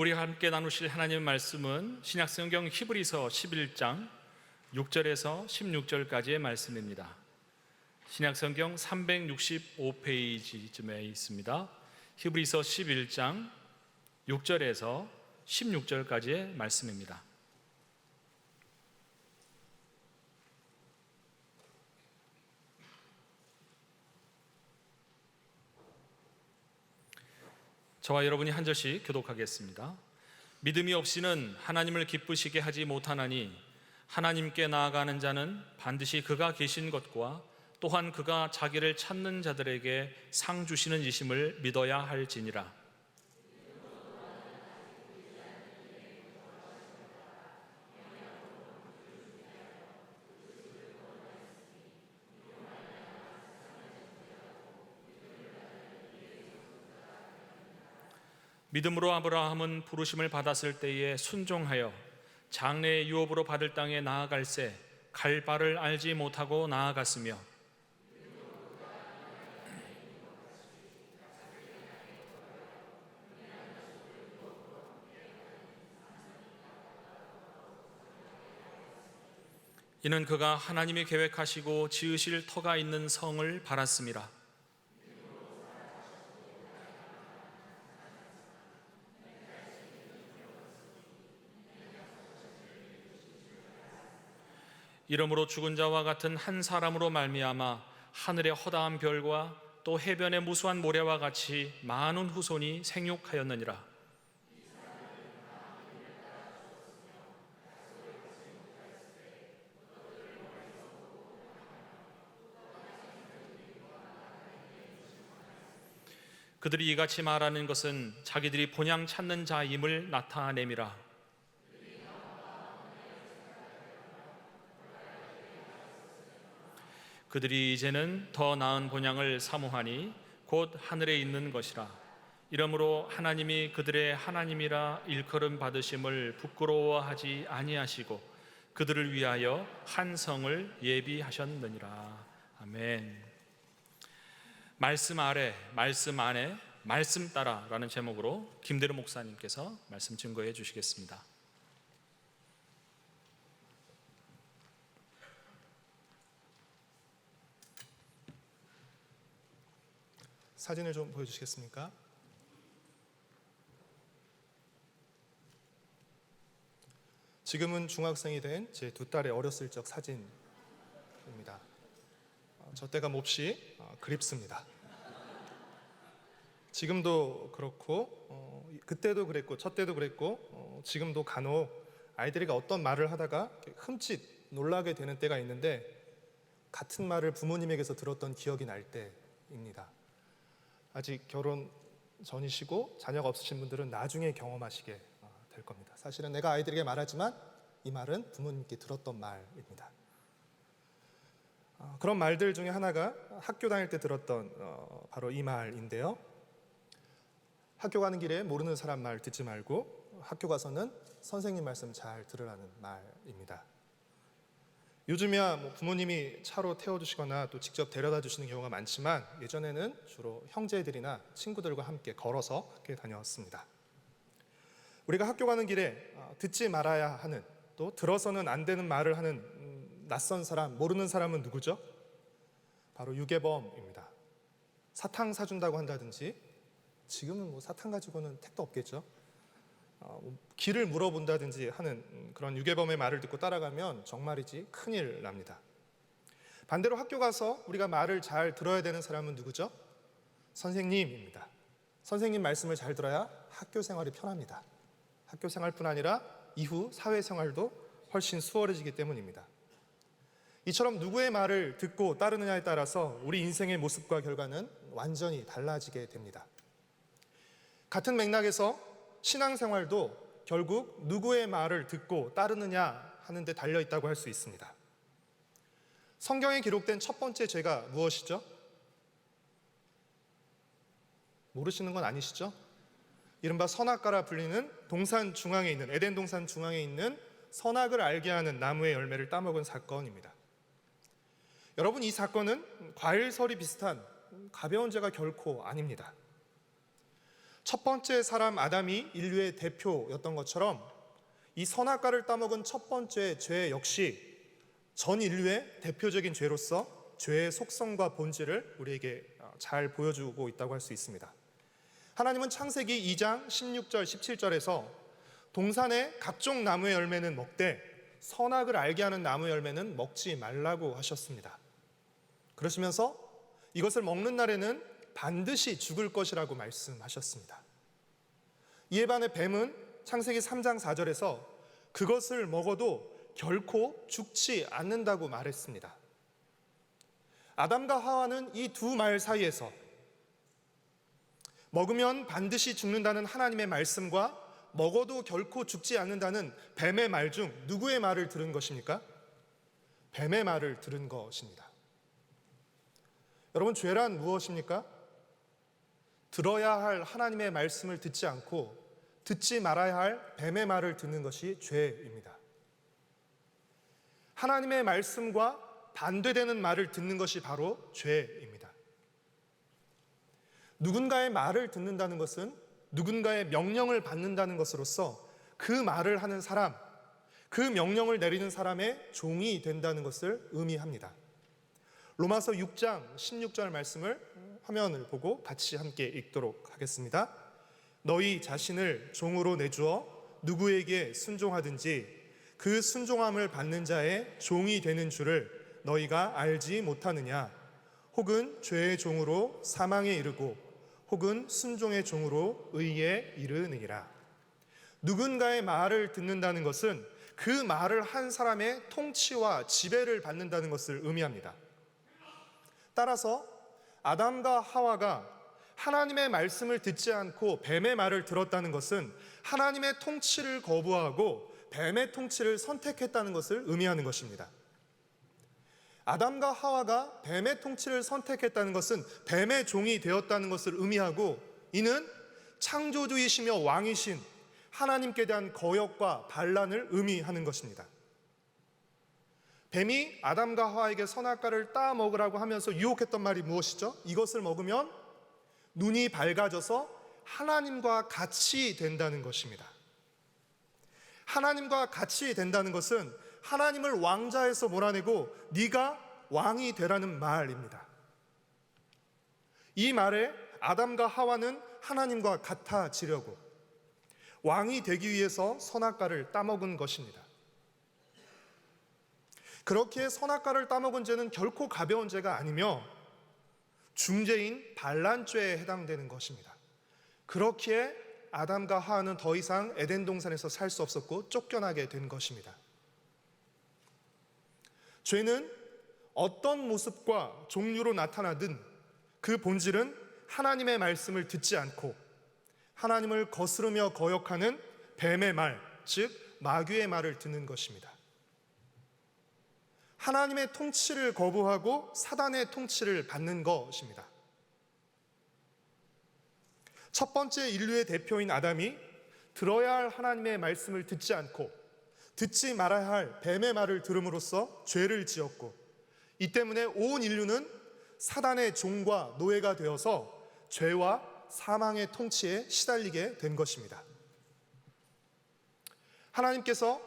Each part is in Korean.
우리가 함께 나누실 하나님의 말씀은 신약성경 히브리서 11장 6절에서 16절까지의 말씀입니다. 신약성경 365페이지쯤에 있습니다. 히브리서 11장 6절에서 16절까지의 말씀입니다. 저와 여러분이 한 절씩 교독하겠습니다. 믿음이 없이는 하나님을 기쁘시게 하지 못하나니 하나님께 나아가는 자는 반드시 그가 계신 것과 또한 그가 자기를 찾는 자들에게 상 주시는 이심을 믿어야 할지니라. 믿음으로 아브라함은 부르심을 받았을 때에 순종하여 장래의 유업으로 받을 땅에 나아갈새 갈 바를 알지 못하고 나아갔으며 이는 그가 하나님이 계획하시고 지으실 터가 있는 성을 바랐음이라. 이러므로 죽은 자와 같은 한 사람으로 말미암아 하늘의 허다한 별과 또 해변의 무수한 모래와 같이 많은 후손이 생육하였느니라. 그들이 이같이 말하는 것은 자기들이 본향 찾는 자임을 나타냄이라. 그들이 이제는 더 나은 본향을 사모하니 곧 하늘에 있는 것이라. 이러므로 하나님이 그들의 하나님이라 일컬음 받으심을 부끄러워하지 아니하시고 그들을 위하여 한 성을 예비하셨느니라. 아멘. 말씀 아래, 말씀 안에, 말씀 따라 라는 제목으로 김대로 목사님께서 말씀 증거해 주시겠습니다. 사진을 좀 보여주시겠습니까? 지금은 중학생이 된 제 두 딸의 어렸을 적 사진입니다. 저 때가 몹시 그립습니다. 지금도 그렇고 그때도 그랬고 저 때도 그랬고 지금도 간혹 아이들이 어떤 말을 하다가 흠칫 놀라게 되는 때가 있는데 같은 말을 부모님에게서 들었던 기억이 날 때입니다. 아직 결혼 전이시고 자녀가 없으신 분들은 나중에 경험하시게 될 겁니다. 사실은 내가 아이들에게 말하지만 이 말은 부모님께 들었던 말입니다. 그런 말들 중에 하나가 학교 다닐 때 들었던 바로 이 말인데요. 학교 가는 길에 모르는 사람 말 듣지 말고 학교 가서는 선생님 말씀 잘 들으라는 말입니다. 요즘이야 부모님이 차로 태워주시거나 또 직접 데려다 주시는 경우가 많지만 예전에는 주로 형제들이나 친구들과 함께 걸어서 학교에 다녀왔습니다. 우리가 학교 가는 길에 듣지 말아야 하는 또 들어서는 안 되는 말을 하는 낯선 사람, 모르는 사람은 누구죠? 바로 유괴범입니다. 사탕 사준다고 한다든지 지금은 사탕 가지고는 택도 없겠죠. 길을 물어본다든지 하는 그런 유괴범의 말을 듣고 따라가면 정말이지 큰일 납니다. 반대로 학교 가서 우리가 말을 잘 들어야 되는 사람은 누구죠? 선생님입니다. 선생님 말씀을 잘 들어야 학교 생활이 편합니다. 학교 생활뿐 아니라 이후 사회생활도 훨씬 수월해지기 때문입니다. 이처럼 누구의 말을 듣고 따르느냐에 따라서 우리 인생의 모습과 결과는 완전히 달라지게 됩니다. 같은 맥락에서 신앙생활도 결국 누구의 말을 듣고 따르느냐 하는 데 달려있다고 할 수 있습니다. 성경에 기록된 첫 번째 죄가 무엇이죠? 모르시는 건 아니시죠? 이른바 선악과라 불리는 동산 중앙에 있는 에덴 동산 중앙에 있는 선악을 알게 하는 나무의 열매를 따먹은 사건입니다. 여러분, 이 사건은 과일설이 비슷한 가벼운 죄가 결코 아닙니다. 첫 번째 사람 아담이 인류의 대표였던 것처럼 이 선악과를 따먹은 첫 번째 죄 역시 전 인류의 대표적인 죄로서 죄의 속성과 본질을 우리에게 잘 보여주고 있다고 할 수 있습니다. 하나님은 창세기 2장 16절 17절에서 동산의 각종 나무의 열매는 먹되 선악을 알게 하는 나무의 열매는 먹지 말라고 하셨습니다. 그러시면서 이것을 먹는 날에는 반드시 죽을 것이라고 말씀하셨습니다. 이에 반해 뱀은 창세기 3장 4절에서 그것을 먹어도 결코 죽지 않는다고 말했습니다. 아담과 하와는 이 두 말 사이에서 먹으면 반드시 죽는다는 하나님의 말씀과 먹어도 결코 죽지 않는다는 뱀의 말 중 누구의 말을 들은 것입니까? 뱀의 말을 들은 것입니다. 여러분, 죄란 무엇입니까? 들어야 할 하나님의 말씀을 듣지 않고 듣지 말아야 할 뱀의 말을 듣는 것이 죄입니다. 하나님의 말씀과 반대되는 말을 듣는 것이 바로 죄입니다. 누군가의 말을 듣는다는 것은 누군가의 명령을 받는다는 것으로서 그 말을 하는 사람, 그 명령을 내리는 사람의 종이 된다는 것을 의미합니다. 로마서 6장 16절 말씀을 화면을 보고 같이 함께 읽도록 하겠습니다. 너희 자신을 종으로 내주어 누구에게 순종하든지 그 순종함을 받는 자의 종이 되는 줄을 너희가 알지 못하느냐? 혹은 죄의 종으로 사망에 이르고 혹은 순종의 종으로 의에 이르느니라. 누군가의 말을 듣는다는 것은 그 말을 한 사람의 통치와 지배를 받는다는 것을 의미합니다. 따라서 아담과 하와가 하나님의 말씀을 듣지 않고 뱀의 말을 들었다는 것은 하나님의 통치를 거부하고 뱀의 통치를 선택했다는 것을 의미하는 것입니다. 아담과 하와가 뱀의 통치를 선택했다는 것은 뱀의 종이 되었다는 것을 의미하고, 이는 창조주이시며 왕이신 하나님께 대한 거역과 반란을 의미하는 것입니다. 뱀이 아담과 하와에게 선악과를 따 먹으라고 하면서 유혹했던 말이 무엇이죠? 이것을 먹으면 눈이 밝아져서 하나님과 같이 된다는 것입니다. 하나님과 같이 된다는 것은 하나님을 왕자에서 몰아내고 네가 왕이 되라는 말입니다. 이 말에 아담과 하와는 하나님과 같아지려고 왕이 되기 위해서 선악과를 따먹은 것입니다. 그렇게 선악과를 따먹은 죄는 결코 가벼운 죄가 아니며 중죄인 반란죄에 해당되는 것입니다. 그렇기에 아담과 하와는 더 이상 에덴 동산에서 살 수 없었고 쫓겨나게 된 것입니다. 죄는 어떤 모습과 종류로 나타나든 그 본질은 하나님의 말씀을 듣지 않고 하나님을 거스르며 거역하는 뱀의 말, 즉 마귀의 말을 듣는 것입니다. 하나님의 통치를 거부하고 사단의 통치를 받는 것입니다. 첫 번째 인류의 대표인 아담이 들어야 할 하나님의 말씀을 듣지 않고 듣지 말아야 할 뱀의 말을 들음으로써 죄를 지었고, 이 때문에 온 인류는 사단의 종과 노예가 되어서 죄와 사망의 통치에 시달리게 된 것입니다. 하나님께서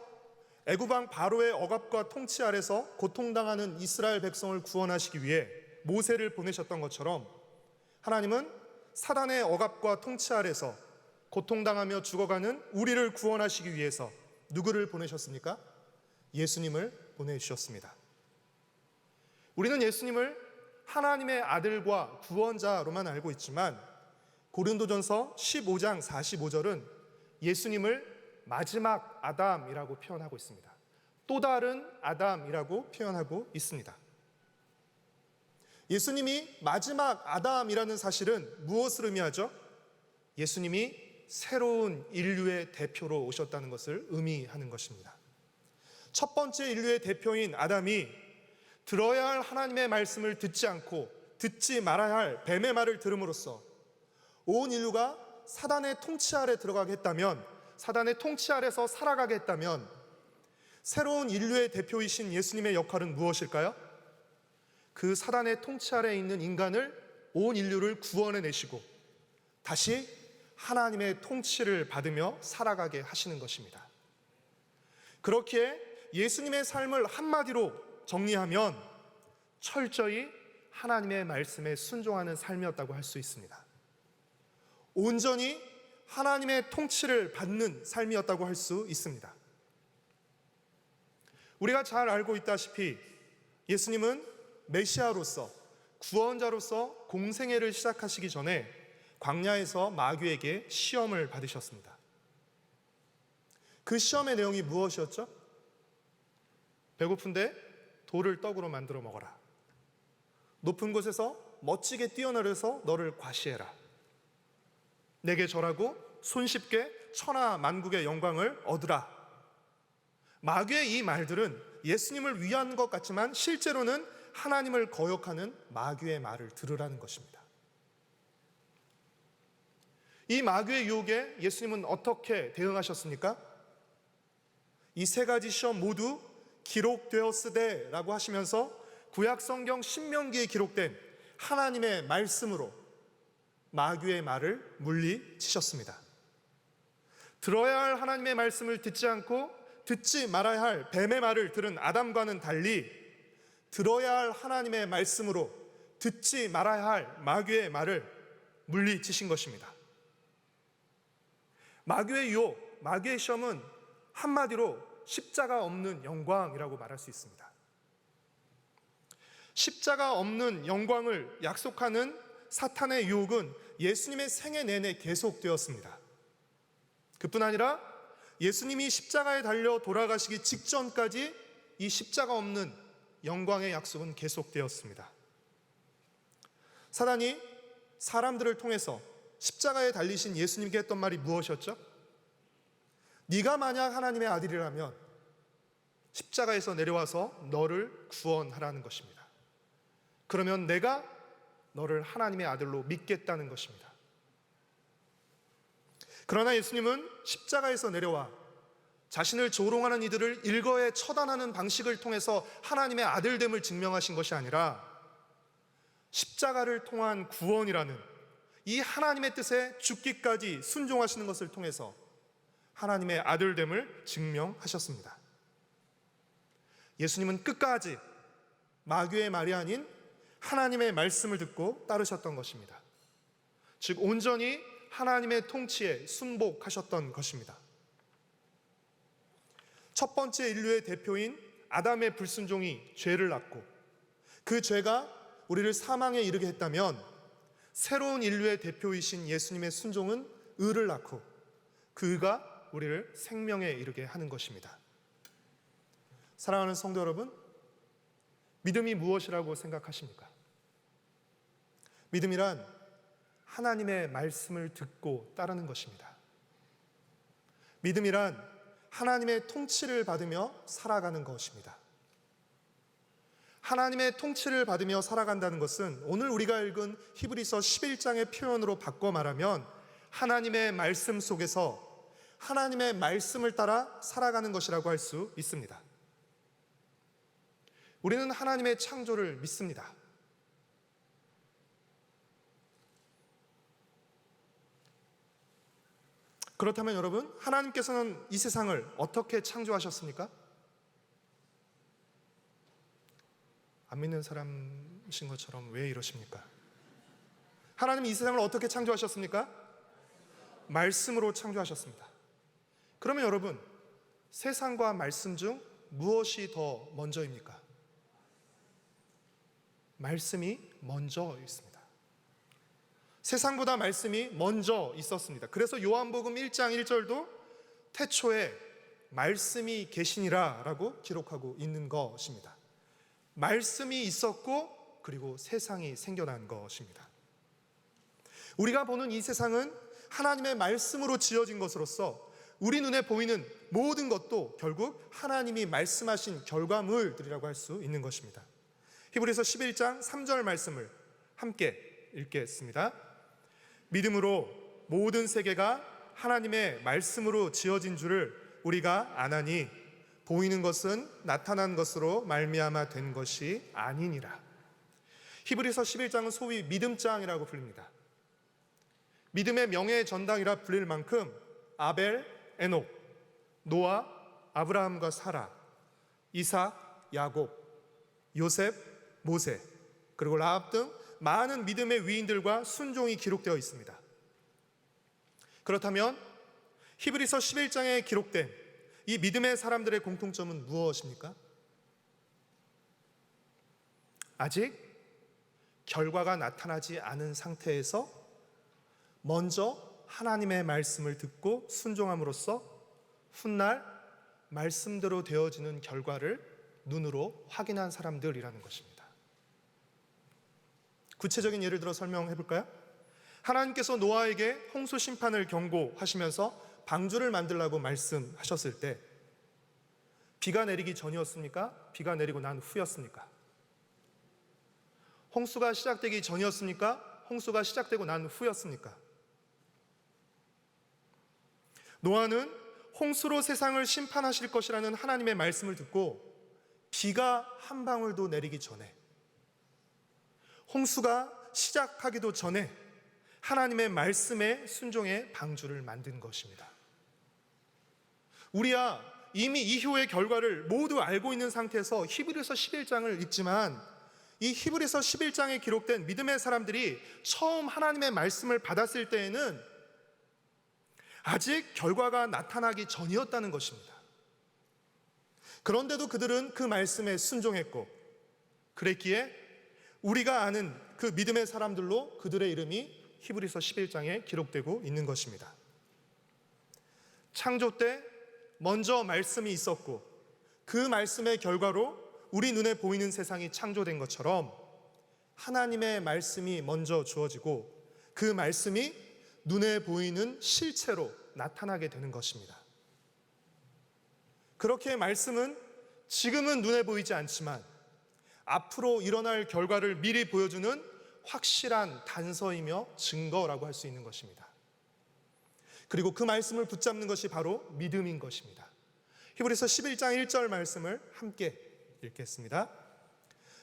애굽왕 바로의 억압과 통치 아래서 고통당하는 이스라엘 백성을 구원하시기 위해 모세를 보내셨던 것처럼 하나님은 사단의 억압과 통치 아래서 고통당하며 죽어가는 우리를 구원하시기 위해서 누구를 보내셨습니까? 예수님을 보내주셨습니다. 우리는 예수님을 하나님의 아들과 구원자로만 알고 있지만 고린도전서 15장 45절은 예수님을 마지막 아담이라고 표현하고 있습니다. 또 다른 아담이라고 표현하고 있습니다. 예수님이 마지막 아담이라는 사실은 무엇을 의미하죠? 예수님이 새로운 인류의 대표로 오셨다는 것을 의미하는 것입니다. 첫 번째 인류의 대표인 아담이 들어야 할 하나님의 말씀을 듣지 않고 듣지 말아야 할 뱀의 말을 들음으로써 온 인류가 사단의 통치 아래 들어가게 했다면, 사단의 통치 아래서 살아가게 했다면 새로운 인류의 대표이신 예수님의 역할은 무엇일까요? 그 사단의 통치 아래에 있는 인간을, 온 인류를 구원해내시고 다시 하나님의 통치를 받으며 살아가게 하시는 것입니다. 그렇기에 예수님의 삶을 한마디로 정리하면 철저히 하나님의 말씀에 순종하는 삶이었다고 할 수 있습니다. 온전히 하나님의 통치를 받는 삶이었다고 할 수 있습니다. 우리가 잘 알고 있다시피 예수님은 메시아로서, 구원자로서 공생애를 시작하시기 전에 광야에서 마귀에게 시험을 받으셨습니다. 그 시험의 내용이 무엇이었죠? 배고픈데 돌을 떡으로 만들어 먹어라. 높은 곳에서 멋지게 뛰어내려서 너를 과시해라. 내게 절하고 손쉽게 천하 만국의 영광을 얻으라. 마귀의 이 말들은 예수님을 위한 것 같지만 실제로는 하나님을 거역하는 마귀의 말을 들으라는 것입니다. 이 마귀의 유혹에 예수님은 어떻게 대응하셨습니까? 이 세 가지 시험 모두 기록되었으되 라고 하시면서 구약 성경 신명기에 기록된 하나님의 말씀으로 마귀의 말을 물리치셨습니다. 들어야 할 하나님의 말씀을 듣지 않고 듣지 말아야 할 뱀의 말을 들은 아담과는 달리 들어야 할 하나님의 말씀으로 듣지 말아야 할 마귀의 말을 물리치신 것입니다. 마귀의 유혹, 마귀의 시험은 한마디로 십자가 없는 영광이라고 말할 수 있습니다. 십자가 없는 영광을 약속하는 사탄의 유혹은 예수님의 생애 내내 계속되었습니다. 그뿐 아니라 예수님이 십자가에 달려 돌아가시기 직전까지 이 십자가 없는 영광의 약속은 계속되었습니다. 사단이 사람들을 통해서 십자가에 달리신 예수님께 했던 말이 무엇이었죠? 네가 만약 하나님의 아들이라면 십자가에서 내려와서 너를 구원하라는 것입니다. 그러면 내가 너를 하나님의 아들로 믿겠다는 것입니다. 그러나 예수님은 십자가에서 내려와 자신을 조롱하는 이들을 일거에 처단하는 방식을 통해서 하나님의 아들됨을 증명하신 것이 아니라 십자가를 통한 구원이라는 이 하나님의 뜻에 죽기까지 순종하시는 것을 통해서 하나님의 아들됨을 증명하셨습니다. 예수님은 끝까지 마귀의 말이 아닌 하나님의 말씀을 듣고 따르셨던 것입니다. 즉 온전히 하나님의 통치에 순복하셨던 것입니다. 첫 번째 인류의 대표인 아담의 불순종이 죄를 낳고 그 죄가 우리를 사망에 이르게 했다면 새로운 인류의 대표이신 예수님의 순종은 의를 낳고 그 의가 우리를 생명에 이르게 하는 것입니다. 사랑하는 성도 여러분, 믿음이 무엇이라고 생각하십니까? 믿음이란 하나님의 말씀을 듣고 따르는 것입니다. 믿음이란 하나님의 통치를 받으며 살아가는 것입니다. 하나님의 통치를 받으며 살아간다는 것은 오늘 우리가 읽은 히브리서 11장의 표현으로 바꿔 말하면 하나님의 말씀 속에서 하나님의 말씀을 따라 살아가는 것이라고 할 수 있습니다. 우리는 하나님의 창조를 믿습니다. 그렇다면 여러분, 하나님께서는 이 세상을 어떻게 창조하셨습니까? 안 믿는 사람이신 것처럼 왜 이러십니까? 하나님이 이 세상을 어떻게 창조하셨습니까? 말씀으로 창조하셨습니다. 그러면 여러분, 세상과 말씀 중 무엇이 더 먼저입니까? 말씀이 먼저 있습니다. 세상보다 말씀이 먼저 있었습니다. 그래서 요한복음 1장 1절도 태초에 말씀이 계시니라 라고 기록하고 있는 것입니다. 말씀이 있었고 그리고 세상이 생겨난 것입니다. 우리가 보는 이 세상은 하나님의 말씀으로 지어진 것으로서 우리 눈에 보이는 모든 것도 결국 하나님이 말씀하신 결과물들이라고 할 수 있는 것입니다. 히브리서 11장 3절 말씀을 함께 읽겠습니다. 믿음으로 모든 세계가 하나님의 말씀으로 지어진 줄을 우리가 아나니 보이는 것은 나타난 것으로 말미암아 된 것이 아니니라. 히브리서 11장은 소위 믿음장이라고 불립니다. 믿음의 명예의 전당이라 불릴 만큼 아벨, 에녹, 노아, 아브라함과 사라, 이삭, 야곱, 요셉, 모세, 그리고 라합 등 많은 믿음의 위인들과 순종이 기록되어 있습니다. 그렇다면 히브리서 11장에 기록된 이 믿음의 사람들의 공통점은 무엇입니까? 아직 결과가 나타나지 않은 상태에서 먼저 하나님의 말씀을 듣고 순종함으로써 훗날 말씀대로 되어지는 결과를 눈으로 확인한 사람들이라는 것입니다. 구체적인 예를 들어 설명해 볼까요? 하나님께서 노아에게 홍수 심판을 경고하시면서 방주를 만들라고 말씀하셨을 때 비가 내리기 전이었습니까? 비가 내리고 난 후였습니까? 홍수가 시작되기 전이었습니까? 홍수가 시작되고 난 후였습니까? 노아는 홍수로 세상을 심판하실 것이라는 하나님의 말씀을 듣고 비가 한 방울도 내리기 전에, 홍수가 시작하기도 전에 하나님의 말씀에 순종해 방주를 만든 것입니다. 우리야 이미 이후의 결과를 모두 알고 있는 상태에서 히브리서 11장을 읽지만 이 히브리서 11장에 기록된 믿음의 사람들이 처음 하나님의 말씀을 받았을 때에는 아직 결과가 나타나기 전이었다는 것입니다. 그런데도 그들은 그 말씀에 순종했고, 그랬기에 우리가 아는 그 믿음의 사람들로 그들의 이름이 히브리서 11장에 기록되고 있는 것입니다. 창조 때 먼저 말씀이 있었고 그 말씀의 결과로 우리 눈에 보이는 세상이 창조된 것처럼 하나님의 말씀이 먼저 주어지고 그 말씀이 눈에 보이는 실체로 나타나게 되는 것입니다. 그렇게 말씀은 지금은 눈에 보이지 않지만 앞으로 일어날 결과를 미리 보여주는 확실한 단서이며 증거라고 할 수 있는 것입니다. 그리고 그 말씀을 붙잡는 것이 바로 믿음인 것입니다. 히브리서 11장 1절 말씀을 함께 읽겠습니다.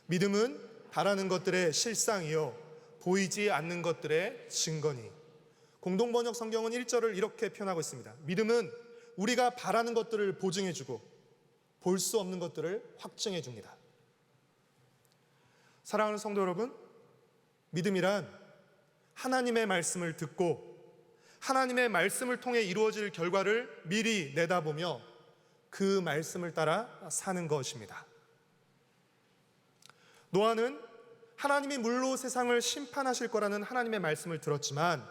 믿음은 바라는 것들의 실상이요 보이지 않는 것들의 증거니. 공동번역 성경은 1절을 이렇게 표현하고 있습니다. 믿음은 우리가 바라는 것들을 보증해주고 볼 수 없는 것들을 확증해줍니다. 사랑하는 성도 여러분, 믿음이란 하나님의 말씀을 듣고 하나님의 말씀을 통해 이루어질 결과를 미리 내다보며 그 말씀을 따라 사는 것입니다. 노아는 하나님이 물로 세상을 심판하실 거라는 하나님의 말씀을 들었지만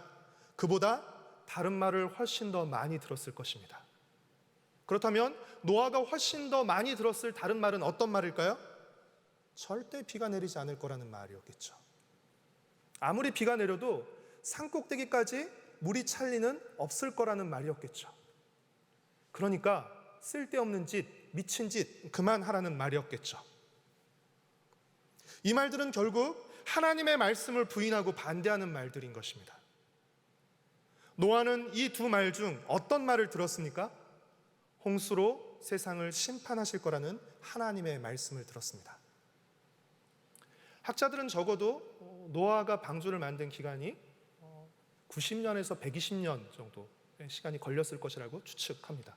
그보다 다른 말을 훨씬 더 많이 들었을 것입니다. 그렇다면 노아가 훨씬 더 많이 들었을 다른 말은 어떤 말일까요? 절대 비가 내리지 않을 거라는 말이었겠죠. 아무리 비가 내려도 산꼭대기까지 물이 찰 리는 없을 거라는 말이었겠죠. 그러니까 쓸데없는 짓, 미친 짓 그만하라는 말이었겠죠. 이 말들은 결국 하나님의 말씀을 부인하고 반대하는 말들인 것입니다. 노아는 이 두 말 중 어떤 말을 들었습니까? 홍수로 세상을 심판하실 거라는 하나님의 말씀을 들었습니다. 학자들은 적어도 노아가 방주를 만든 기간이 90년에서 120년 정도 시간이 걸렸을 것이라고 추측합니다.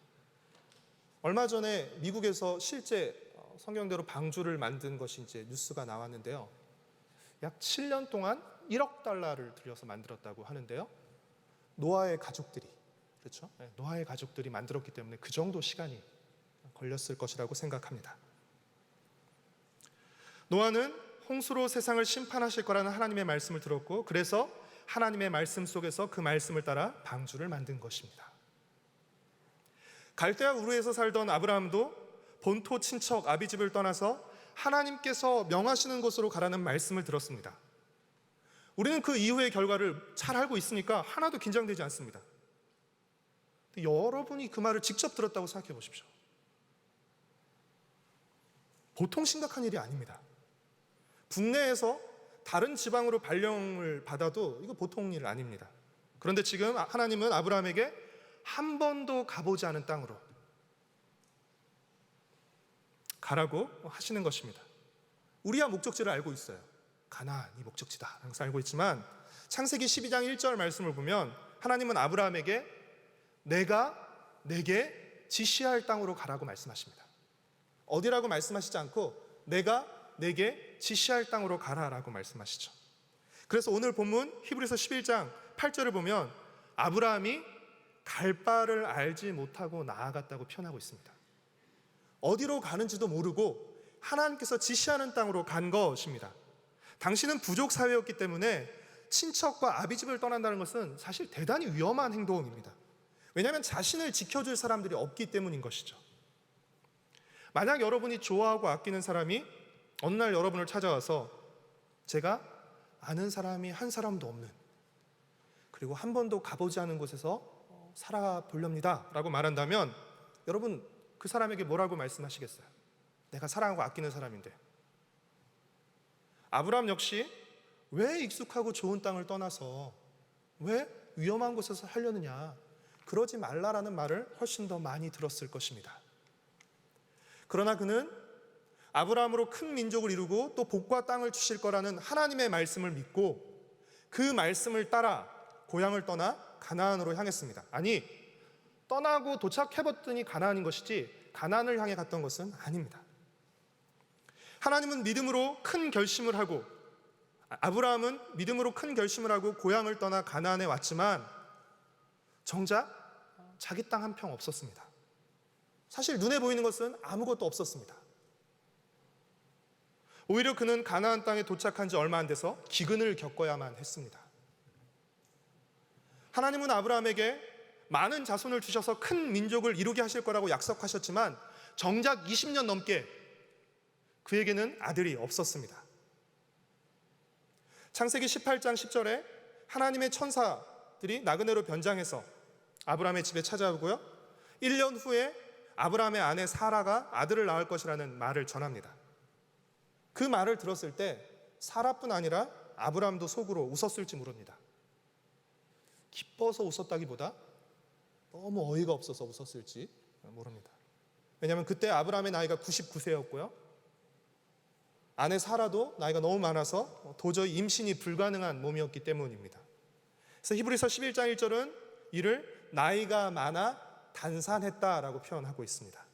얼마 전에 미국에서 실제 성경대로 방주를 만든 것이 이제 뉴스가 나왔는데요. 약 7년 동안 1억 달러를 들여서 만들었다고 하는데요. 노아의 가족들이, 그렇죠? 노아의 가족들이 만들었기 때문에 그 정도 시간이 걸렸을 것이라고 생각합니다. 노아는 홍수로 세상을 심판하실 거라는 하나님의 말씀을 들었고 그래서 하나님의 말씀 속에서 그 말씀을 따라 방주를 만든 것입니다. 갈대아 우르에서 살던 아브라함도 본토 친척 아비집을 떠나서 하나님께서 명하시는 곳으로 가라는 말씀을 들었습니다. 우리는 그 이후의 결과를 잘 알고 있으니까 하나도 긴장되지 않습니다. 여러분이 그 말을 직접 들었다고 생각해 보십시오. 보통 심각한 일이 아닙니다. 국내에서 다른 지방으로 발령을 받아도 이거 보통 일 아닙니다. 그런데 지금 하나님은 아브라함에게 한 번도 가보지 않은 땅으로 가라고 하시는 것입니다. 우리야 목적지를 알고 있어요. 가나안이 목적지다. 항상 알고 있지만 창세기 12장 1절 말씀을 보면 하나님은 아브라함에게 내가 내게 지시할 땅으로 가라고 말씀하십니다. 어디라고 말씀하시지 않고 내가 내게 지시할 땅으로 가라라고 말씀하시죠. 그래서 오늘 본문 히브리서 11장 8절을 보면 아브라함이 갈 바를 알지 못하고 나아갔다고 표현하고 있습니다. 어디로 가는지도 모르고 하나님께서 지시하는 땅으로 간 것입니다. 당시는 부족 사회였기 때문에 친척과 아비집을 떠난다는 것은 사실 대단히 위험한 행동입니다. 왜냐하면 자신을 지켜줄 사람들이 없기 때문인 것이죠. 만약 여러분이 좋아하고 아끼는 사람이 어느 날 여러분을 찾아와서 제가 아는 사람이 한 사람도 없는, 그리고 한 번도 가보지 않은 곳에서 살아보렵니다 라고 말한다면 여러분 그 사람에게 뭐라고 말씀하시겠어요? 내가 사랑하고 아끼는 사람인데. 아브라함 역시 왜 익숙하고 좋은 땅을 떠나서 왜 위험한 곳에서 하려느냐, 그러지 말라라는 말을 훨씬 더 많이 들었을 것입니다. 그러나 그는 아브라함으로 큰 민족을 이루고 또 복과 땅을 주실 거라는 하나님의 말씀을 믿고 그 말씀을 따라 고향을 떠나 가나안으로 향했습니다. 아니, 떠나고 도착해봤더니 가나안인 것이지 가나안을 향해 갔던 것은 아닙니다. 하나님은 믿음으로 큰 결심을 하고, 아브라함은 믿음으로 큰 결심을 하고 고향을 떠나 가나안에 왔지만 정작 자기 땅 한 평 없었습니다. 사실 눈에 보이는 것은 아무것도 없었습니다. 오히려 그는 가나안 땅에 도착한 지 얼마 안 돼서 기근을 겪어야만 했습니다. 하나님은 아브라함에게 많은 자손을 주셔서 큰 민족을 이루게 하실 거라고 약속하셨지만 정작 20년 넘게 그에게는 아들이 없었습니다. 창세기 18장 10절에 하나님의 천사들이 나그네로 변장해서 아브라함의 집에 찾아오고요, 1년 후에 아브라함의 아내 사라가 아들을 낳을 것이라는 말을 전합니다. 그 말을 들었을 때 사라뿐 아니라 아브라함도 속으로 웃었을지 모릅니다. 기뻐서 웃었다기보다 너무 어이가 없어서 웃었을지 모릅니다. 왜냐하면 그때 아브라함의 나이가 99세였고요 아내 사라도 나이가 너무 많아서 도저히 임신이 불가능한 몸이었기 때문입니다. 그래서 히브리서 11장 1절은 이를 나이가 많아 단산했다라고 표현하고 있습니다.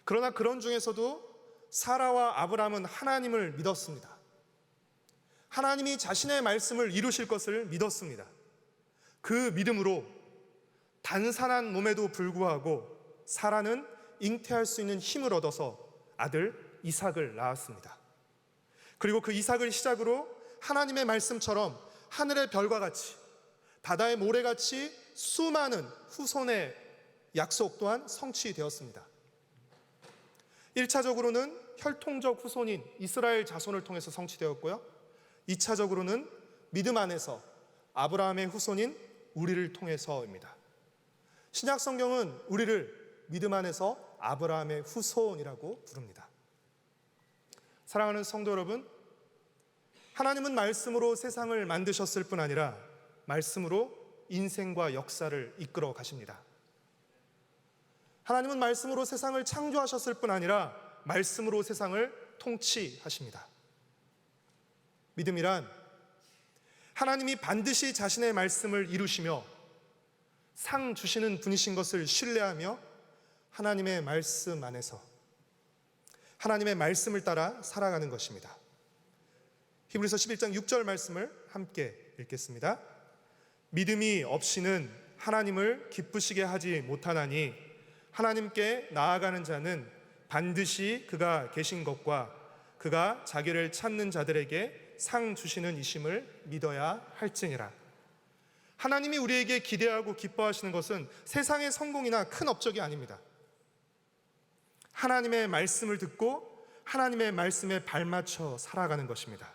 그러나 그런 중에서도 사라와 아브라함은 하나님을 믿었습니다. 하나님이 자신의 말씀을 이루실 것을 믿었습니다. 그 믿음으로 단산한 몸에도 불구하고 사라는 잉태할 수 있는 힘을 얻어서 아들 이삭을 낳았습니다. 그리고 그 이삭을 시작으로 하나님의 말씀처럼 하늘의 별과 같이 바다의 모래같이 수많은 후손의 약속 또한 성취되었습니다. 1차적으로는 혈통적 후손인 이스라엘 자손을 통해서 성취되었고요, 2차적으로는 믿음 안에서 아브라함의 후손인 우리를 통해서입니다. 신약 성경은 우리를 믿음 안에서 아브라함의 후손이라고 부릅니다. 사랑하는 성도 여러분, 하나님은 말씀으로 세상을 만드셨을 뿐 아니라 말씀으로 인생과 역사를 이끌어 가십니다. 하나님은 말씀으로 세상을 창조하셨을 뿐 아니라 말씀으로 세상을 통치하십니다. 믿음이란 하나님이 반드시 자신의 말씀을 이루시며 상 주시는 분이신 것을 신뢰하며 하나님의 말씀 안에서 하나님의 말씀을 따라 살아가는 것입니다. 히브리서 11장 6절 말씀을 함께 읽겠습니다. 믿음이 없이는 하나님을 기쁘시게 하지 못하나니 하나님께 나아가는 자는 반드시 그가 계신 것과 그가 자기를 찾는 자들에게 상 주시는 이심을 믿어야 할지니라. 하나님이 우리에게 기대하고 기뻐하시는 것은 세상의 성공이나 큰 업적이 아닙니다. 하나님의 말씀을 듣고 하나님의 말씀에 발맞춰 살아가는 것입니다.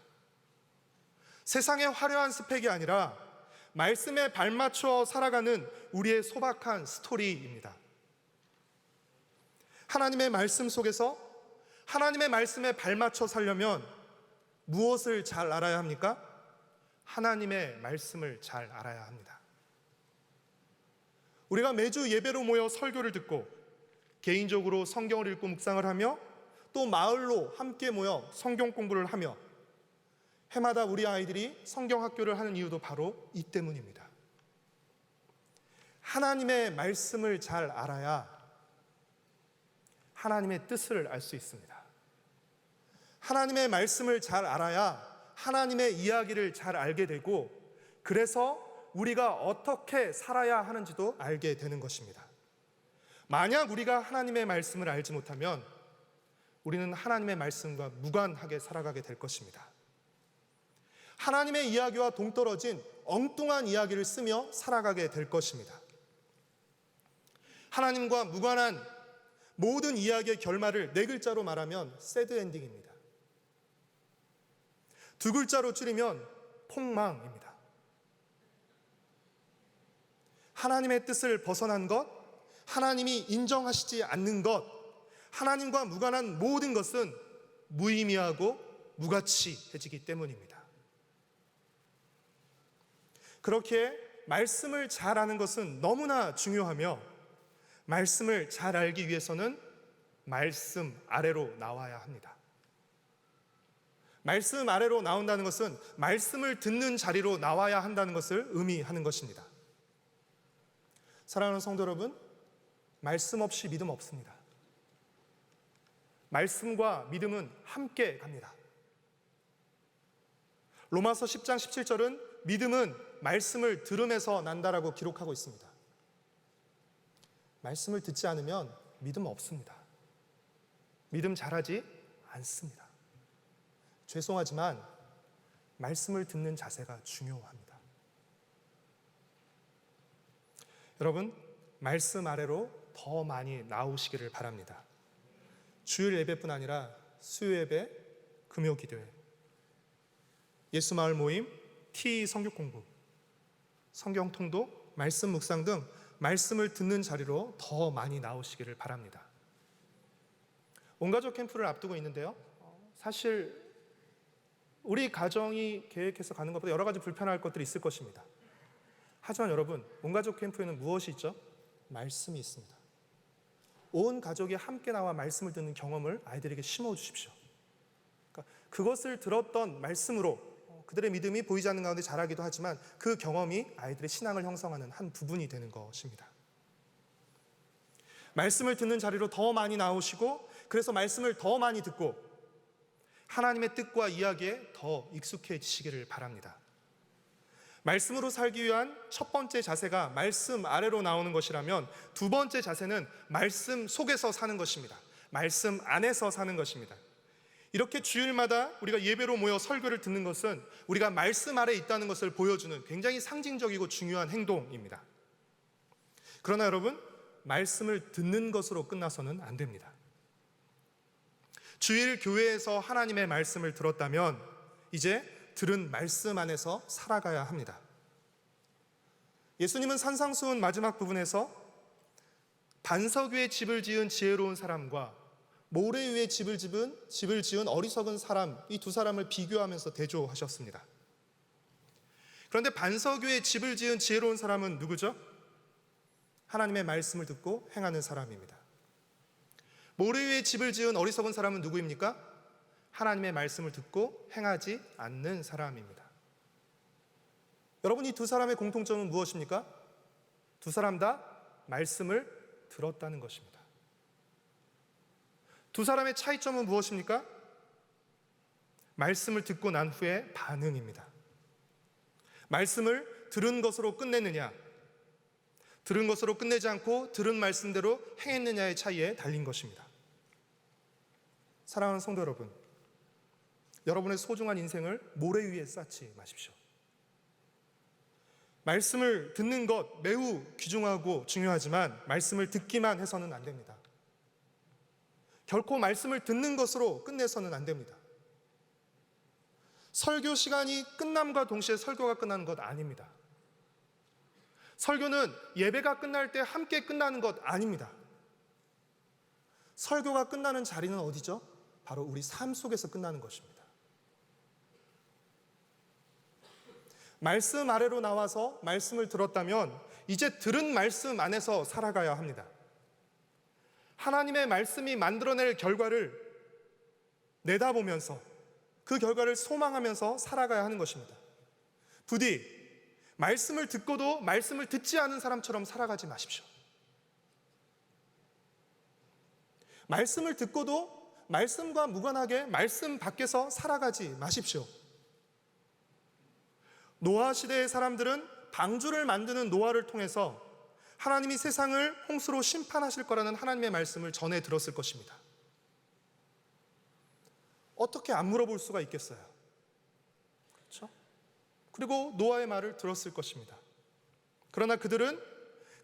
세상의 화려한 스펙이 아니라 말씀에 발맞춰 살아가는 우리의 소박한 스토리입니다. 하나님의 말씀 속에서 하나님의 말씀에 발맞춰 살려면 무엇을 잘 알아야 합니까? 하나님의 말씀을 잘 알아야 합니다. 우리가 매주 예배로 모여 설교를 듣고 개인적으로 성경을 읽고 묵상을 하며 또 마을로 함께 모여 성경 공부를 하며 해마다 우리 아이들이 성경 학교를 하는 이유도 바로 이 때문입니다. 하나님의 말씀을 잘 알아야 하나님의 뜻을 알 수 있습니다. 하나님의 말씀을 잘 알아야 하나님의 이야기를 잘 알게 되고, 그래서 우리가 어떻게 살아야 하는지도 알게 되는 것입니다. 만약 우리가 하나님의 말씀을 알지 못하면 우리는 하나님의 말씀과 무관하게 살아가게 될 것입니다. 하나님의 이야기와 동떨어진 엉뚱한 이야기를 쓰며 살아가게 될 것입니다. 하나님과 무관한 모든 이야기의 결말을 4글자로 말하면 새드 엔딩입니다. 2글자로 줄이면 폭망입니다. 하나님의 뜻을 벗어난 것, 하나님이 인정하시지 않는 것, 하나님과 무관한 모든 것은 무의미하고 무가치해지기 때문입니다. 그렇게 말씀을 잘 아는 것은 너무나 중요하며, 말씀을 잘 알기 위해서는 말씀 아래로 나와야 합니다. 말씀 아래로 나온다는 것은 말씀을 듣는 자리로 나와야 한다는 것을 의미하는 것입니다. 사랑하는 성도 여러분, 말씀 없이 믿음 없습니다. 말씀과 믿음은 함께 갑니다. 로마서 10장 17절은 믿음은 말씀을 들음에서 난다라고 기록하고 있습니다. 말씀을 듣지 않으면 믿음 없습니다. 믿음 잘하지 않습니다. 죄송하지만 말씀을 듣는 자세가 중요합니다. 여러분, 말씀 아래로 더 많이 나오시기를 바랍니다. 주일 예배뿐 아니라 수요 예배, 금요 기도회, 예수마을 모임, T 성경 공부, 성경 통독, 말씀 묵상 등 말씀을 듣는 자리로 더 많이 나오시기를 바랍니다. 온가족 캠프를 앞두고 있는데요, 사실 우리 가정이 계획해서 가는 것보다 여러 가지 불편할 것들이 있을 것입니다. 하지만 여러분, 온가족 캠프에는 무엇이 있죠? 말씀이 있습니다. 온 가족이 함께 나와 말씀을 듣는 경험을 아이들에게 심어주십시오. 그러니까 그것을 들었던 말씀으로 그들의 믿음이 보이지 않는 가운데 자라기도 하지만 그 경험이 아이들의 신앙을 형성하는 한 부분이 되는 것입니다. 말씀을 듣는 자리로 더 많이 나오시고, 그래서 말씀을 더 많이 듣고 하나님의 뜻과 이야기에 더 익숙해지시기를 바랍니다. 말씀으로 살기 위한 첫 번째 자세가 말씀 아래로 나오는 것이라면, 두 번째 자세는 말씀 속에서 사는 것입니다. 말씀 안에서 사는 것입니다. 이렇게 주일마다 우리가 예배로 모여 설교를 듣는 것은 우리가 말씀 아래에 있다는 것을 보여주는 굉장히 상징적이고 중요한 행동입니다. 그러나 여러분, 말씀을 듣는 것으로 끝나서는 안 됩니다. 주일 교회에서 하나님의 말씀을 들었다면 이제 들은 말씀 안에서 살아가야 합니다. 예수님은 산상수훈 마지막 부분에서 반석 위에 집을 지은 지혜로운 사람과 모래 위에 집을 지은 어리석은 사람, 이 두 사람을 비교하면서 대조하셨습니다. 그런데 반석 위에 집을 지은 지혜로운 사람은 누구죠? 하나님의 말씀을 듣고 행하는 사람입니다. 모래 위에 집을 지은 어리석은 사람은 누구입니까? 하나님의 말씀을 듣고 행하지 않는 사람입니다. 여러분, 이 두 사람의 공통점은 무엇입니까? 두 사람 다 말씀을 들었다는 것입니다. 두 사람의 차이점은 무엇입니까? 말씀을 듣고 난 후에 반응입니다. 말씀을 들은 것으로 끝냈느냐, 들은 것으로 끝내지 않고 들은 말씀대로 행했느냐의 차이에 달린 것입니다. 사랑하는 성도 여러분, 여러분의 소중한 인생을 모래 위에 쌓지 마십시오. 말씀을 듣는 것 매우 귀중하고 중요하지만 말씀을 듣기만 해서는 안 됩니다. 결코 말씀을 듣는 것으로 끝내서는 안 됩니다. 설교 시간이 끝남과 동시에 설교가 끝나는 것 아닙니다. 설교는 예배가 끝날 때 함께 끝나는 것 아닙니다. 설교가 끝나는 자리는 어디죠? 바로 우리 삶 속에서 끝나는 것입니다. 말씀 아래로 나와서 말씀을 들었다면 이제 들은 말씀 안에서 살아가야 합니다. 하나님의 말씀이 만들어낼 결과를 내다보면서 그 결과를 소망하면서 살아가야 하는 것입니다. 부디 말씀을 듣고도 말씀을 듣지 않은 사람처럼 살아가지 마십시오. 말씀을 듣고도 말씀과 무관하게 말씀 밖에서 살아가지 마십시오. 노아 시대의 사람들은 방주를 만드는 노아를 통해서 하나님이 세상을 홍수로 심판하실 거라는 하나님의 말씀을 전해 들었을 것입니다. 어떻게 안 물어볼 수가 있겠어요? 그렇죠? 그리고 노아의 말을 들었을 것입니다. 그러나 그들은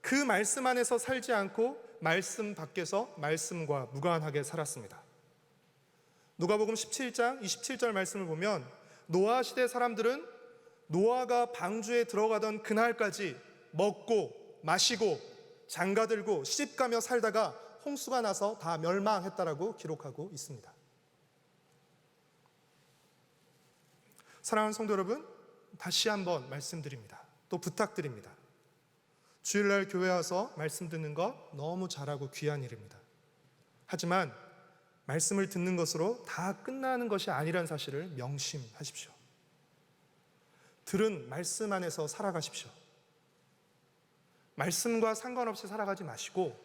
그 말씀 안에서 살지 않고 말씀 밖에서 말씀과 무관하게 살았습니다. 누가복음 17장 27절 말씀을 보면 노아 시대 사람들은 노아가 방주에 들어가던 그날까지 먹고 마시고 장가들고 시집가며 살다가 홍수가 나서 다 멸망했다라고 기록하고 있습니다. 사랑하는 성도 여러분, 다시 한번 말씀드립니다. 또 부탁드립니다. 주일날 교회 와서 말씀 듣는 거 너무 잘하고 귀한 일입니다. 하지만 말씀을 듣는 것으로 다 끝나는 것이 아니라는 사실을 명심하십시오. 들은 말씀 안에서 살아가십시오. 말씀과 상관없이 살아가지 마시고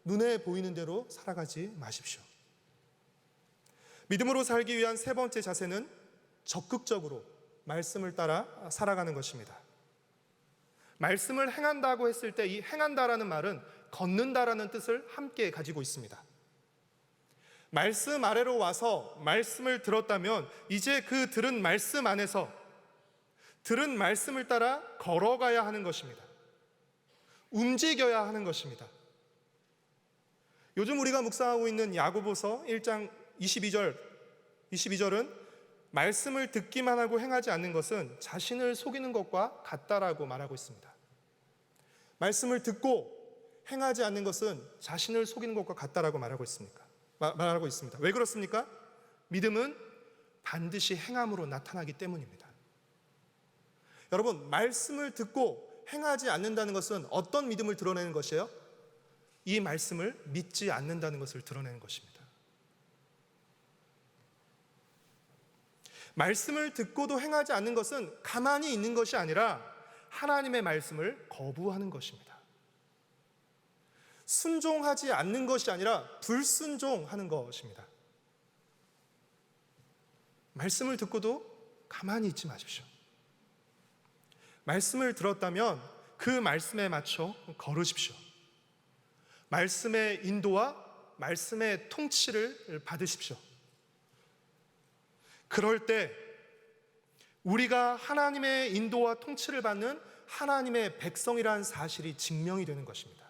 눈에 보이는 대로 살아가지 마십시오. 믿음으로 살기 위한 세 번째 자세는 적극적으로 말씀을 따라 살아가는 것입니다. 말씀을 행한다고 했을 때 이 행한다라는 말은 걷는다라는 뜻을 함께 가지고 있습니다. 말씀 아래로 와서 말씀을 들었다면 이제 그 들은 말씀 안에서 들은 말씀을 따라 걸어가야 하는 것입니다. 움직여야 하는 것입니다. 요즘 우리가 묵상하고 있는 야고보서 1장 22절은 말씀을 듣기만 하고 행하지 않는 것은 자신을 속이는 것과 같다라고 말하고 있습니다. 말씀을 듣고 행하지 않는 것은 자신을 속이는 것과 같다라고 말하고 있습니다. 왜 그렇습니까? 믿음은 반드시 행함으로 나타나기 때문입니다. 여러분, 말씀을 듣고 행하지 않는다는 것은 어떤 믿음을 드러내는 것이에요? 이 말씀을 믿지 않는다는 것을 드러내는 것입니다. 말씀을 듣고도 행하지 않는 것은 가만히 있는 것이 아니라 하나님의 말씀을 거부하는 것입니다. 순종하지 않는 것이 아니라 불순종하는 것입니다. 말씀을 듣고도 가만히 있지 마십시오. 말씀을 들었다면 그 말씀에 맞춰 걸으십시오. 말씀의 인도와 말씀의 통치를 받으십시오. 그럴 때 우리가 하나님의 인도와 통치를 받는 하나님의 백성이라는 사실이 증명이 되는 것입니다.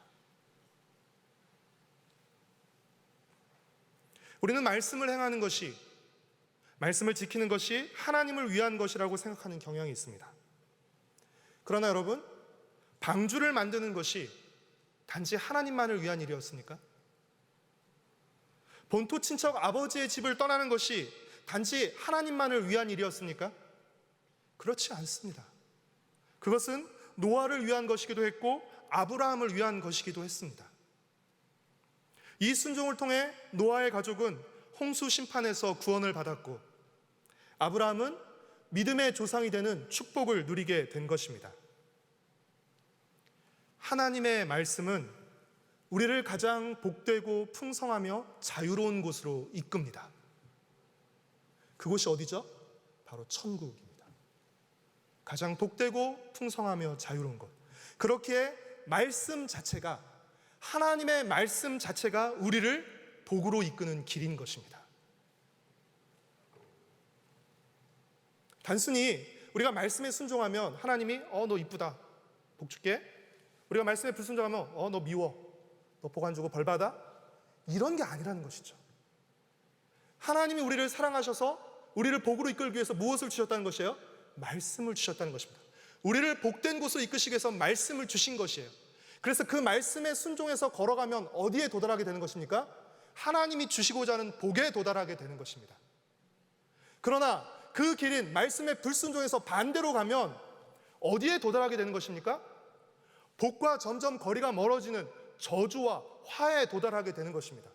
우리는 말씀을 행하는 것이, 말씀을 지키는 것이 하나님을 위한 것이라고 생각하는 경향이 있습니다. 그러나 여러분, 방주를 만드는 것이 단지 하나님만을 위한 일이었습니까? 본토 친척 아버지의 집을 떠나는 것이 단지 하나님만을 위한 일이었습니까? 그렇지 않습니다. 그것은 노아를 위한 것이기도 했고 아브라함을 위한 것이기도 했습니다. 이 순종을 통해 노아의 가족은 홍수 심판에서 구원을 받았고 아브라함은 믿음의 조상이 되는 축복을 누리게 된 것입니다. 하나님의 말씀은 우리를 가장 복되고 풍성하며 자유로운 곳으로 이끕니다. 그곳이 어디죠? 바로 천국입니다. 가장 복되고 풍성하며 자유로운 곳. 그렇게 말씀 자체가, 하나님의 말씀 자체가 우리를 복으로 이끄는 길인 것입니다. 단순히 우리가 말씀에 순종하면 하나님이 너 이쁘다, 복 줄게. 우리가 말씀에 불순종하면 너 미워, 너 복 안 주고 벌 받아, 이런 게 아니라는 것이죠. 하나님이 우리를 사랑하셔서 우리를 복으로 이끌기 위해서 무엇을 주셨다는 것이에요? 말씀을 주셨다는 것입니다. 우리를 복된 곳으로 이끄시기 위해서 말씀을 주신 것이에요. 그래서 그 말씀에 순종해서 걸어가면 어디에 도달하게 되는 것입니까? 하나님이 주시고자 하는 복에 도달하게 되는 것입니다. 그러나 그 길인 말씀에 불순종해서 반대로 가면 어디에 도달하게 되는 것입니까? 복과 점점 거리가 멀어지는 저주와 화에 도달하게 되는 것입니다.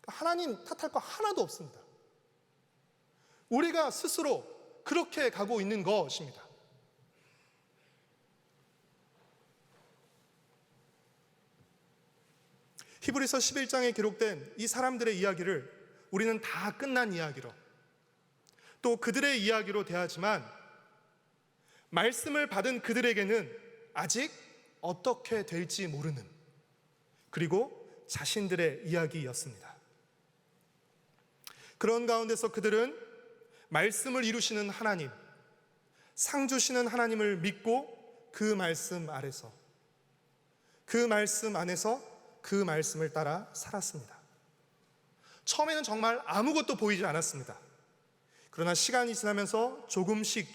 하나님 탓할 거 하나도 없습니다. 우리가 스스로 그렇게 가고 있는 것입니다. 히브리서 11장에 기록된 이 사람들의 이야기를 우리는 다 끝난 이야기로, 또 그들의 이야기로 대하지만 말씀을 받은 그들에게는 아직 어떻게 될지 모르는, 그리고 자신들의 이야기였습니다. 그런 가운데서 그들은 말씀을 이루시는 하나님, 상 주시는 하나님을 믿고 그 말씀 아래서, 그 말씀 안에서 그 말씀을 따라 살았습니다. 처음에는 정말 아무것도 보이지 않았습니다. 그러나 시간이 지나면서 조금씩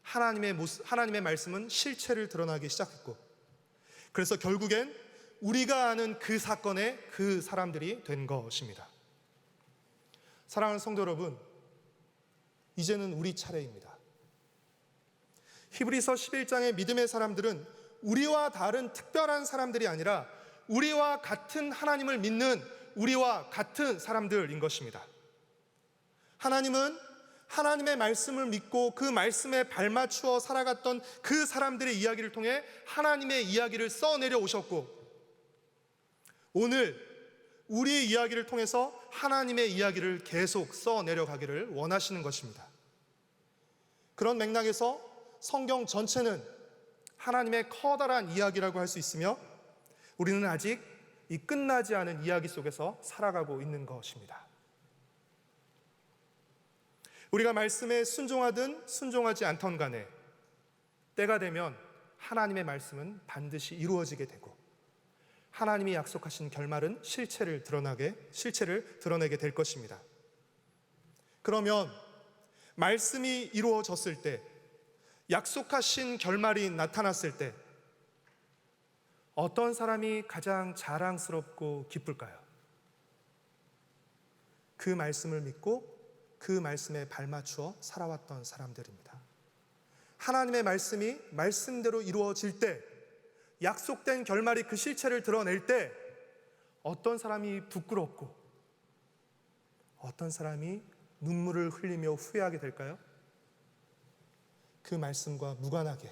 하나님의 말씀은 실체를 드러나기 시작했고, 그래서 결국엔 우리가 아는 그 사건의 그 사람들이 된 것입니다. 사랑하는 성도 여러분, 이제는 우리 차례입니다. 히브리서 11장의 믿음의 사람들은 우리와 다른 특별한 사람들이 아니라 우리와 같은 하나님을 믿는 우리와 같은 사람들인 것입니다. 하나님은 하나님의 말씀을 믿고 그 말씀에 발맞추어 살아갔던 그 사람들의 이야기를 통해 하나님의 이야기를 써내려 오셨고, 오늘 우리의 이야기를 통해서 하나님의 이야기를 계속 써내려 가기를 원하시는 것입니다. 그런 맥락에서 성경 전체는 하나님의 커다란 이야기라고 할 수 있으며, 우리는 아직 이 끝나지 않은 이야기 속에서 살아가고 있는 것입니다. 우리가 말씀에 순종하든 순종하지 않던 간에 때가 되면 하나님의 말씀은 반드시 이루어지게 되고, 하나님이 약속하신 결말은 실체를 드러내게 될 것입니다. 그러면 말씀이 이루어졌을 때, 약속하신 결말이 나타났을 때 어떤 사람이 가장 자랑스럽고 기쁠까요? 그 말씀을 믿고 그 말씀에 발맞추어 살아왔던 사람들입니다. 하나님의 말씀이 말씀대로 이루어질 때, 약속된 결말이 그 실체를 드러낼 때 어떤 사람이 부끄럽고 어떤 사람이 눈물을 흘리며 후회하게 될까요? 그 말씀과 무관하게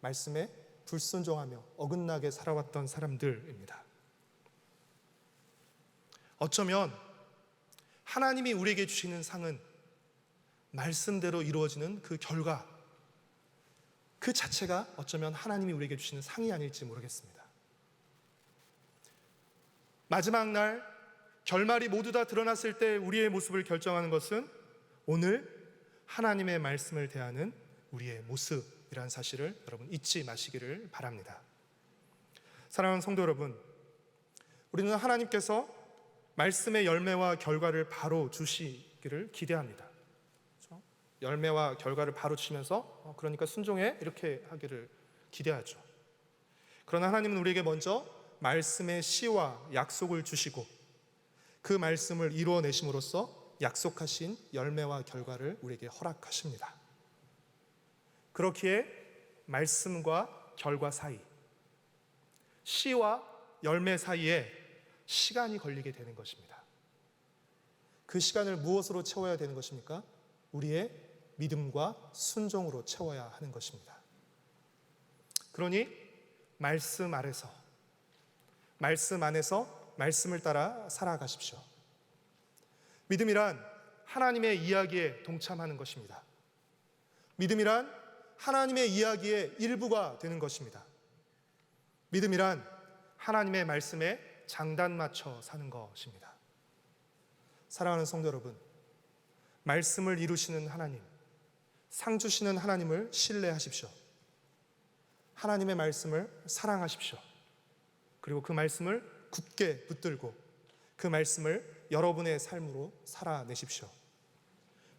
말씀에 불순종하며 어긋나게 살아왔던 사람들입니다. 어쩌면 하나님이 우리에게 주시는 상은 말씀대로 이루어지는 그 결과, 그 자체가 어쩌면 하나님이 우리에게 주시는 상이 아닐지 모르겠습니다. 마지막 날 결말이 모두 다 드러났을 때 우리의 모습을 결정하는 것은 오늘 하나님의 말씀을 대하는 우리의 모습이라는 사실을 여러분 잊지 마시기를 바랍니다. 사랑하는 성도 여러분, 우리는 하나님께서 말씀의 열매와 결과를 바로 주시기를 기대합니다. 그렇죠? 열매와 결과를 바로 주시면서 그러니까 순종해 이렇게 하기를 기대하죠. 그러나 하나님은 우리에게 먼저 말씀의 씨와 약속을 주시고 그 말씀을 이루어내심으로써 약속하신 열매와 결과를 우리에게 허락하십니다. 그렇기에 말씀과 결과 사이, 씨와 열매 사이에 시간이 걸리게 되는 것입니다. 그 시간을 무엇으로 채워야 되는 것입니까? 우리의 믿음과 순종으로 채워야 하는 것입니다. 그러니 말씀 아래서, 말씀 안에서 말씀을 따라 살아가십시오. 믿음이란 하나님의 이야기에 동참하는 것입니다. 믿음이란 하나님의 이야기의 일부가 되는 것입니다. 믿음이란 하나님의 말씀에 장단 맞춰 사는 것입니다. 사랑하는 성도 여러분, 말씀을 이루시는 하나님, 상 주시는 하나님을 신뢰하십시오. 하나님의 말씀을 사랑하십시오. 그리고 그 말씀을 굳게 붙들고 그 말씀을 여러분의 삶으로 살아내십시오.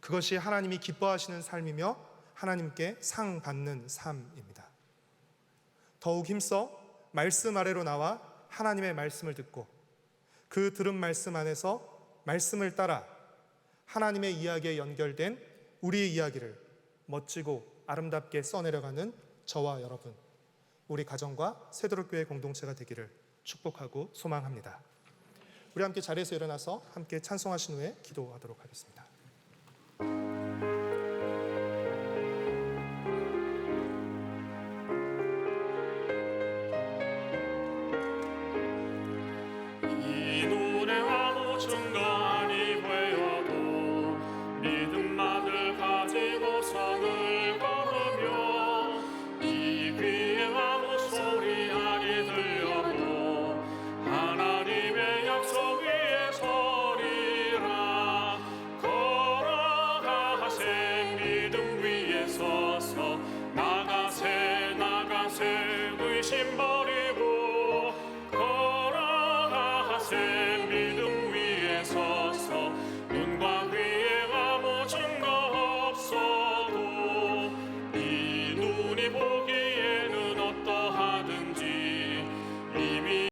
그것이 하나님이 기뻐하시는 삶이며 하나님께 상 받는 삶입니다. 더욱 힘써 말씀 아래로 나와 하나님의 말씀을 듣고 그 들은 말씀 안에서 말씀을 따라 하나님의 이야기에 연결된 우리의 이야기를 멋지고 아름답게 써내려가는 저와 여러분, 우리 가정과 세도록교회 공동체가 되기를 축복하고 소망합니다. 우리 함께 자리에서 일어나서 함께 찬송하신 후에 기도하도록 하겠습니다.